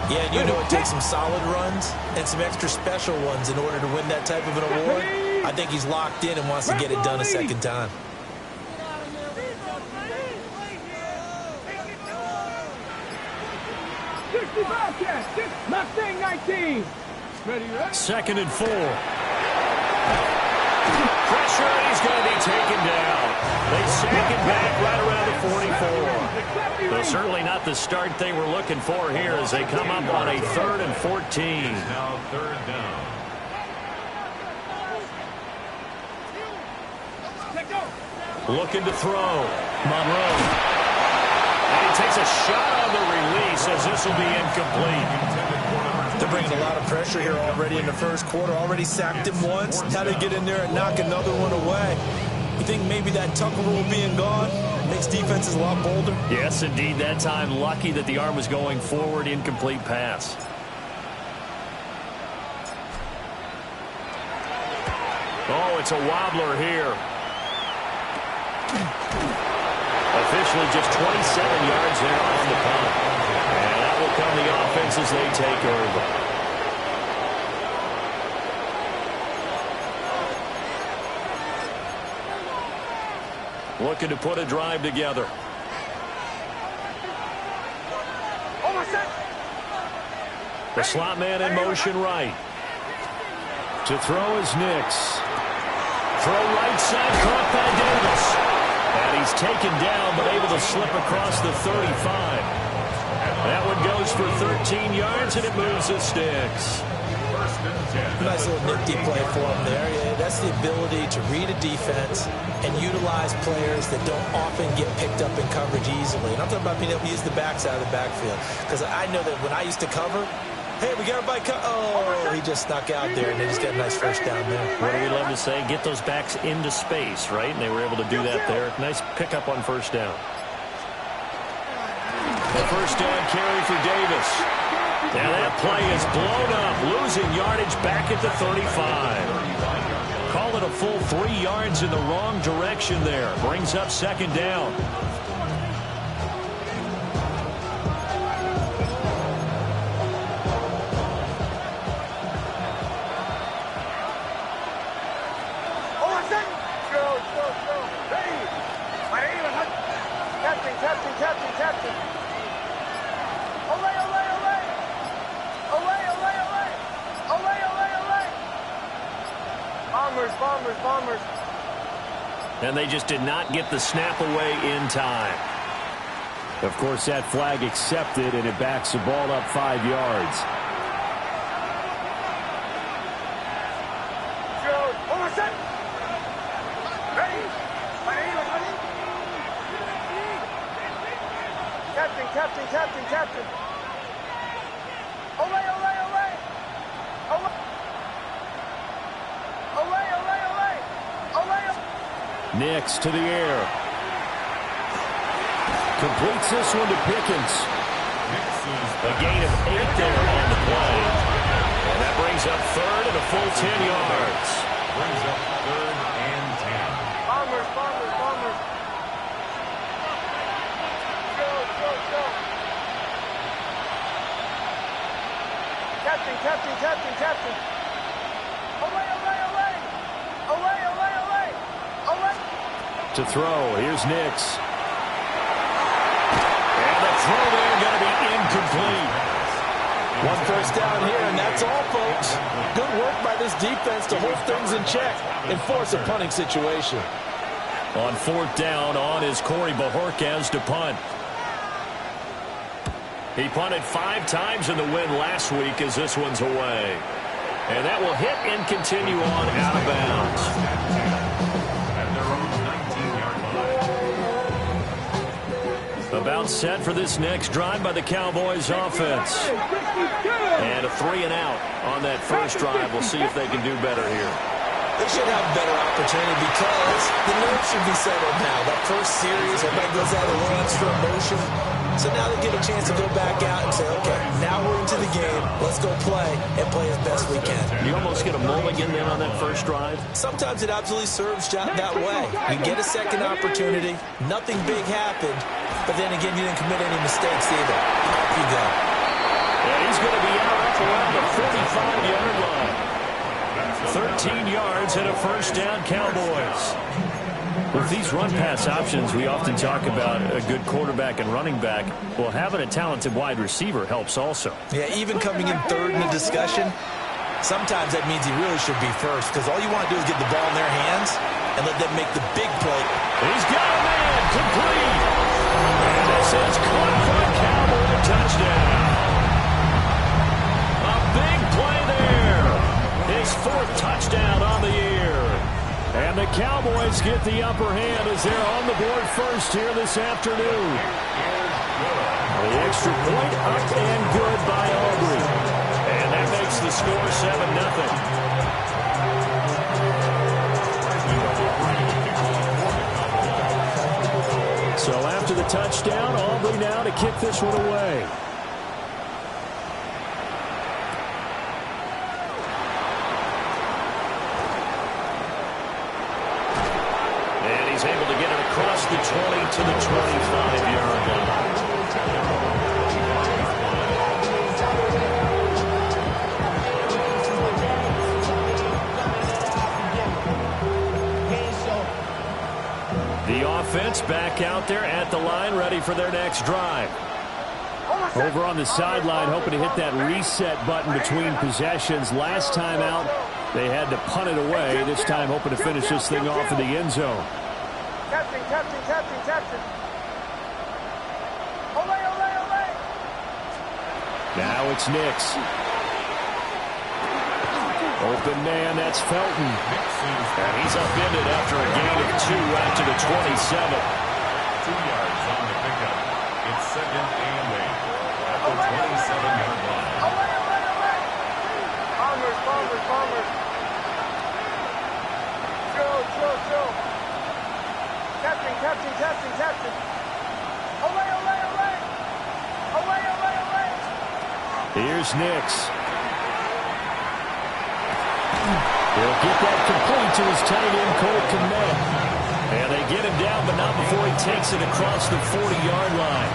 Yeah, and you know it takes some solid runs and some extra special ones in order to win that type of an award. I think he's locked in and wants to get it done a second time. Mustang 19. Second and 4. Pressure, he's going to be taken down. They sack it back right around the 44. Well, certainly not the start they were looking for here as they come up on a 3rd and 14. Now 3rd down. Looking to throw. Monroe. And he takes a shot on the release as this will be incomplete. They're bringing a lot of pressure here already in the first quarter. Already sacked him once. Now they get in there and knock another one away. You think maybe that Tucker rule being gone makes defenses a lot bolder? Yes, indeed. That time, lucky that the arm was going forward. Incomplete pass. Oh, it's a wobbler here. Officially just 27 yards there on the punt. And that will come the offense as they take over. Looking to put a drive together. The slot man in motion right. To throw is Nix. Throw right side, caught by Davis. And he's taken down, but able to slip across the 35. That one goes for 13 yards, and it moves the sticks. Nice little nifty play for him there. Yeah, that's the ability to read a defense and utilize players that don't often get picked up in coverage easily. And I'm talking about being able to use the backside of the backfield. Because I know that when I used to cover, hey, we got everybody oh, he just snuck out there, and they just got a nice first down there. What do we love to say? Get those backs into space, right? And they were able to do that there. Nice pickup on first down. The first down carry for Davis. Now that play is blown up, losing yardage back at the 35. Call it a full 3 yards in the wrong direction there. Brings up second down. Bombers. And they just did not get the snap away in time. Of course, that flag accepted, and it backs the ball up 5 yards. Captain. Nix to the air. Completes this one to Pickens. A gain of 8 there on the play. And that brings up 3rd and a full 10 yards. Brings up 3rd and 10. Bombers. Captain. To throw, here's Nix. And the throw there going to be incomplete. One first down here, and that's all, folks. Good work by this defense to hold things in check and force a punting situation. On 4th down, on is Corey Bajorquez to punt. He punted 5 times in the win last week as this one's away. And that will hit and continue on out of bounds. About set for this next drive by the Cowboys offense. And a 3 and out on that first drive. We'll see if they can do better here. They should have a better opportunity because the nerves should be settled now. That first series, everybody goes out a little extra emotion. So now they get a chance to go back out and say, okay, now we're into the game. Let's go play and play as best we can. You almost get a mulligan then on that first drive? Sometimes it absolutely serves that way. You get a second opportunity. Nothing big happened. But then again, you didn't commit any mistakes either. Off you go. Yeah, he's going to be out up around the 45-yard line. 13 yards and a first down, Cowboys. With these run-pass options, we often talk about a good quarterback and running back. Well, having a talented wide receiver helps also. Yeah, even coming in third in the discussion, sometimes that means he really should be first, because all you want to do is get the ball in their hands and let them make the big play. He's got a man complete. And this is caught for a Cowboy touchdown. A big play there. His fourth touchdown on the year. And the Cowboys get the upper hand as they're on the board first here this afternoon. The extra point up and good by Aubrey. And that makes the score 7-0. So after the touchdown, Aubrey now to kick this one away. And he's able to get it across the 20 to the 25-yard line. The offense back out there at the line, ready for their next drive. Over on the sideline, hoping to hit that reset button between possessions. Last time out, they had to punt it away. This time, hoping to finish this thing off in the end zone. Captain, captain, captain, captain. Olé, olé, olé. Now it's Nix. Open man, that's Felton. And he's upended after a gain of 2 out to the 27. 2 yards on the pickup. It's second and 8 at the 27-yard line. Olé, olé, olé. Bombers, bombers, bombers. Joe. Captain, captain, captain, captain. Olé, olé, olé. Olé, olé, olé. Here's Nix. He'll get that complete to his tight end, Cole Kmet. And they get him down, but not before he takes it across the 40-yard line.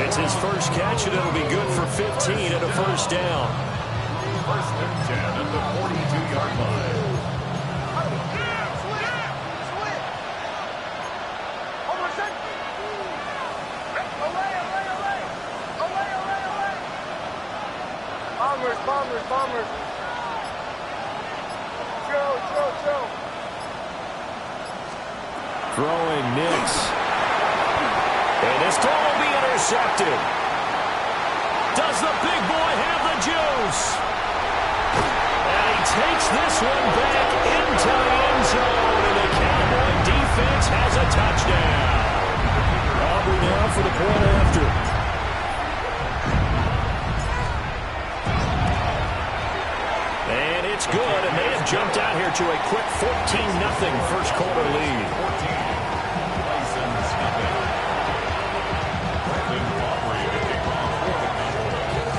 It's his first catch, and it'll be good for 15 and a first down. First and 10 at the 42-yard line. Bombers. Joe. Throwing Nix. And this throw will be intercepted. Does the big boy have the juice? And he takes this one back into the end zone. And the Cowboy defense has a touchdown. Aubrey now for the point after. And it's good, and they have jumped out here to a quick 14-0 first quarter lead. 14. Bryson Snubbin. Brandon Aubrey to kick off for the Cowboys.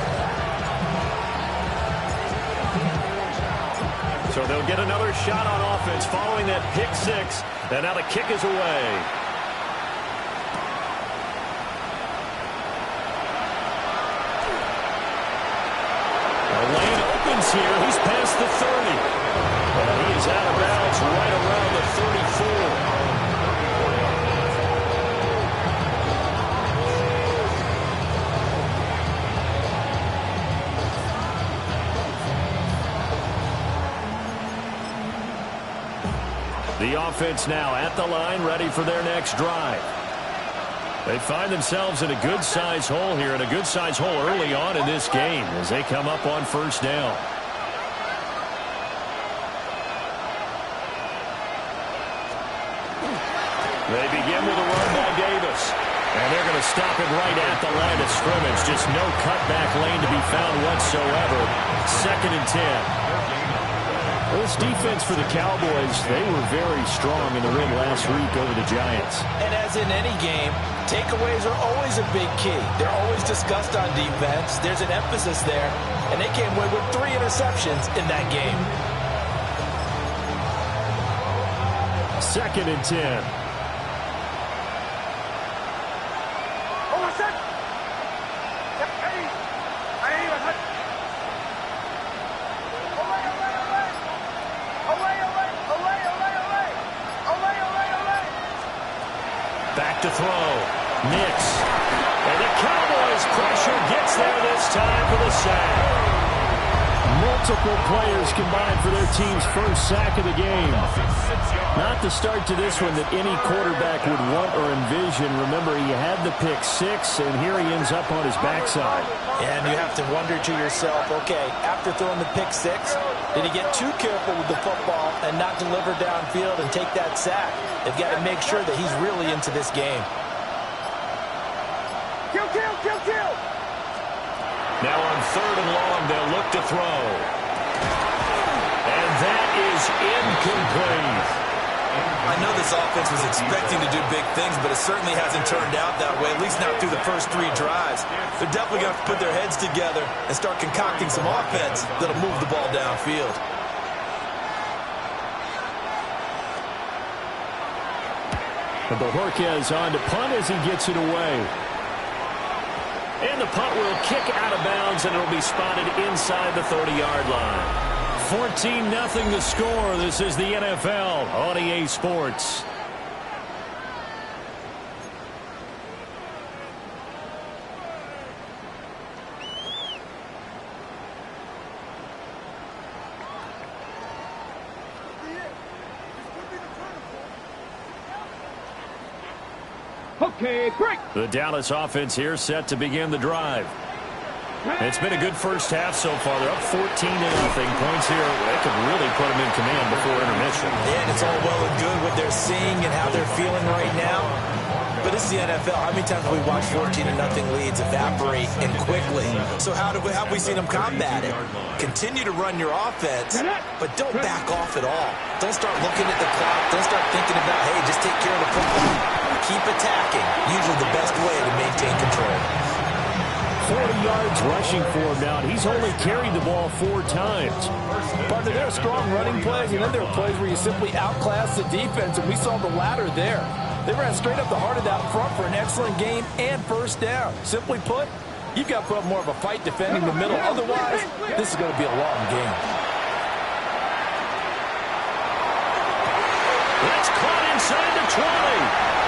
So they'll get another shot on offense following that pick six, and now the kick is away. Lane opens here. He's past the 30. And he is out of bounds right around the 34. The offense now at the line, ready for their next drive. They find themselves in a good-sized hole here, and a good-sized hole early on in this game as they come up on first down. They begin with a run by Davis. And they're going to stop it right at the line of scrimmage. Just no cutback lane to be found whatsoever. Second and 10. This defense for the Cowboys, they were very strong in the win last week over the Giants. And as in any game, takeaways are always a big key. They're always discussed on defense. There's an emphasis there. And they came away with 3 interceptions in that game. Second and 10. throw. Nix. And the Cowboys pressure gets there this time for the sack. Multiple players combined for their team's first sack of the game. Not the start to this one that any quarterback would want or envision. Remember, he had the pick six, and here he ends up on his backside. And you have to wonder to yourself, okay, after throwing the pick six, did he get too careful with the football and not deliver downfield and take that sack? They've got to make sure that he's really into this game. Kill, kill, kill, kill. Now on 3rd and long, they'll look to throw. And that is incomplete. I know this offense was expecting to do big things, but it certainly hasn't turned out that way, at least not through the first 3 drives. They're definitely going to have to put their heads together and start concocting some offense that'll move the ball downfield. But Bojorquez on to punt as he gets it away. And the punt will kick out of bounds, and it'll be spotted inside the 30-yard line. 14-0 the score. This is the NFL on EA Sports. Okay, break. The Dallas offense here set to begin the drive. It's been a good first half so far. They're up 14-0. Points here. They could really put them in command before intermission. Yeah, and it's all well and good what they're seeing and how they're feeling right now. But this is the NFL. How many times have we watched 14-0 leads evaporate and quickly? So how have we seen them combat it? Continue to run your offense, but don't back off at all. Don't start looking at the clock. Don't start thinking about, hey, just take care of the football. Keep attacking. Usually the best way to maintain control. 40 yards rushing for him now. He's only carried the ball 4 times. Partner, there are strong running plays, and then there are plays where you simply outclass the defense, and we saw the latter there. They ran straight up the heart of that front for an excellent game and first down. Simply put, you've got to put up more of a fight defending the middle. Otherwise, this is going to be a long game. That's caught inside the 20.